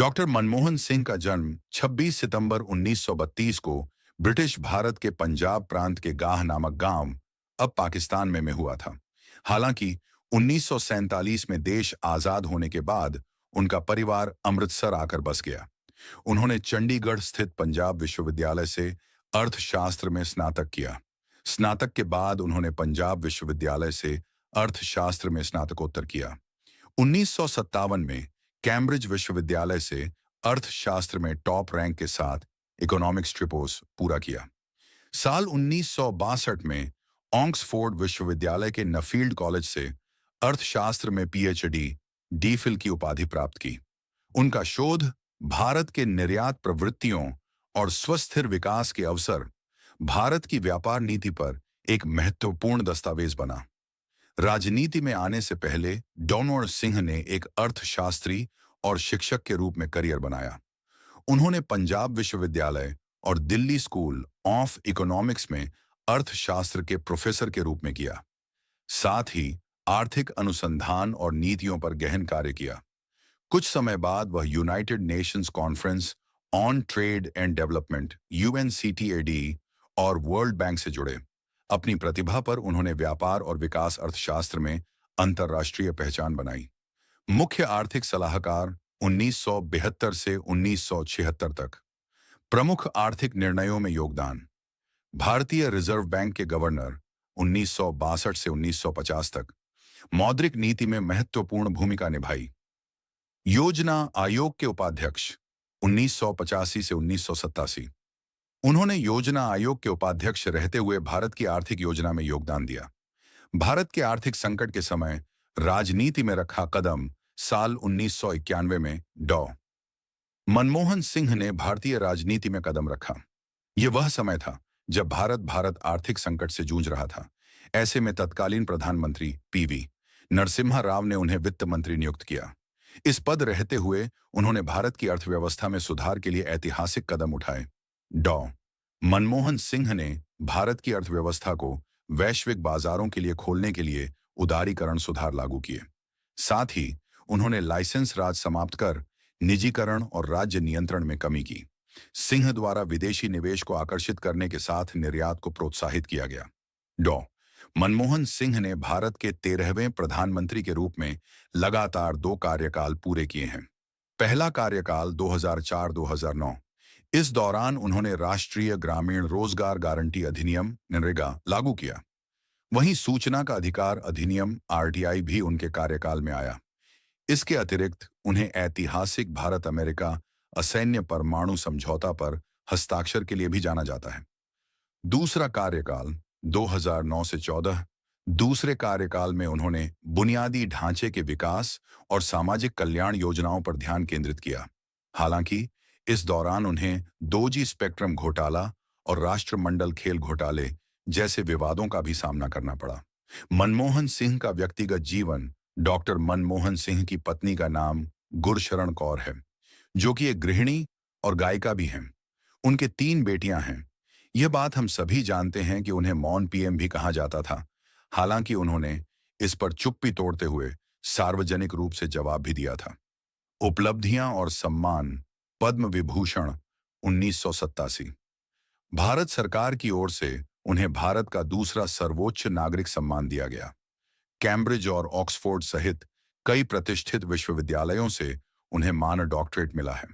Doctor Manmohan Singh का जन्म 26 सितंबर 1932 को ब्रिटिश भारत के पंजाब प्रांत के गाह नामक गांव, अब पाकिस्तान में हुआ था। हालांकि 1947 में देश आजाद होने के बाद उनका परिवार अमृतसर आकर बस गया। उन्होंने चंडीगढ़ स्थित पंजाब विश्वविद्यालय से अर्थशास्त्र में स्नातक किया। स्नातक के बाद उन्होंने पंजाब विश्वविद्यालय से अर्थशास्त्र में स्नातकोत्तर किया। 1957 में कैम्ब्रिज विश्वविद्यालय से अर्थशास्त्र में टॉप रैंक के साथ इकोनॉमिक्स ट्रिपोस पूरा किया। साल 1962 में ऑक्सफोर्ड विश्वविद्यालय के नफील्ड कॉलेज से अर्थशास्त्र में पीएचडी डीफिल की उपाधि प्राप्त की। उनका शोध भारत के निर्यात प्रवृत्तियों और स्वस्थिर विकास के अवसर, भारत की व्यापार नीति पर एक महत्वपूर्ण दस्तावेज बना। राजनीति में आने से पहले डॉनर सिंह ने एक अर्थशास्त्री और शिक्षक के रूप में करियर बनाया। उन्होंने पंजाब विश्वविद्यालय और दिल्ली स्कूल ऑफ इकोनॉमिक्स में अर्थशास्त्र के प्रोफेसर के रूप में किया। साथ ही आर्थिक अनुसंधान और नीतियों पर गहन कार्य किया। कुछ समय बाद वह United Nations conference on trade and development (UNCTAD) और वर्ल्ड बैंक से जुड़े। अपनी प्रतिभा पर उन्होंने व्यापार और विकास अर्थशास्त्र में अंतर्राष्ट्रीय पहचान बनाई। मुख्य आर्थिक सलाहकार 1972 से 1976 तक। प्रमुख आर्थिक निर्णयों में योगदान। भारतीय रिजर्व बैंक के गवर्नर 1962 से 1950 तक। मौद्रिक नीति में महत्वपूर्ण भूमिका निभाई। योजना आयोग के उपाध्यक्ष 1985 से 1987। उन्होंने योजना आयोग के उपाध्यक्ष रहते हुए भारत की आर्थिक योजना में योगदान दिया। भारत के आर्थिक संकट के समय राजनीति में रखा कदम। साल 1991 में डॉ. मनमोहन सिंह ने भारतीय राजनीति में कदम रखा। यह वह समय था जब भारत आर्थिक संकट से जूझ रहा था। ऐसे में तत्कालीन प्रधानमंत्री PV नरसिम्हा राव ने उन्हें वित्त मंत्री नियुक्त किया। इस पद रहते हुए उन्होंने भारत की अर्थव्यवस्था में सुधार के लिए ऐतिहासिक कदम उठाए। डॉ. मनमोहन सिंह ने भारत की अर्थव्यवस्था को वैश्विक बाजारों के लिए खोलने के लिए उदारीकरण सुधार लागू किए। साथ ही उन्होंने लाइसेंस राज समाप्त कर निजीकरण और राज्य नियंत्रण में कमी की। सिंह द्वारा विदेशी निवेश को आकर्षित करने के साथ निर्यात को प्रोत्साहित किया गया। डॉ. मनमोहन सिंह ने भारत के 13वें प्रधानमंत्री के रूप में लगातार 2 कार्यकाल पूरे किए हैं। पहला कार्यकाल 2004-2009। इस दौरान उन्होंने राष्ट्रीय ग्रामीण रोजगार गारंटी अधिनियम (नरेगा) लागू किया। वहीं सूचना का अधिकार अधिनियम (RTI) भी उनके कार्यकाल में आया। इसके अतिरिक्त उन्हें ऐतिहासिक भारत अमेरिका असैन्य परमाणु समझौता पर हस्ताक्षर के लिए भी जाना जाता है। दूसरा कार्यकाल 2009 से 14। दूसरे कार्यकाल में उन्होंने बुनियादी ढांचे के विकास और सामाजिक कल्याण योजनाओं पर ध्यान केंद्रित किया। हालांकि इस दौरान उन्हें 2G स्पेक्ट्रम घोटाला और राष्ट्रमंडल खेल घोटाले जैसे विवादों का भी सामना करना पड़ा। मनमोहन सिंह का व्यक्तिगत जीवन। डॉक्टर मनमोहन सिंह की पत्नी का नाम गुरशरण कौर है, जो कि एक गृहिणी और गायिका भी हैं। उनके 3 बेटियां हैं। यह बात हम सभी जानते हैं कि उन्हें मौन PM भी कहा जाता था। हालांकि उन्होंने इस पर चुप्पी तोड़ते हुए सार्वजनिक रूप से जवाब भी दिया था। उपलब्धियां और सम्मान। पद्म विभूषण 1987। भारत सरकार की ओर से उन्हें भारत का दूसरा सर्वोच्च नागरिक सम्मान दिया गया। कैम्ब्रिज और ऑक्सफोर्ड सहित कई प्रतिष्ठित विश्वविद्यालयों से उन्हें मानद डॉक्टरेट मिला है।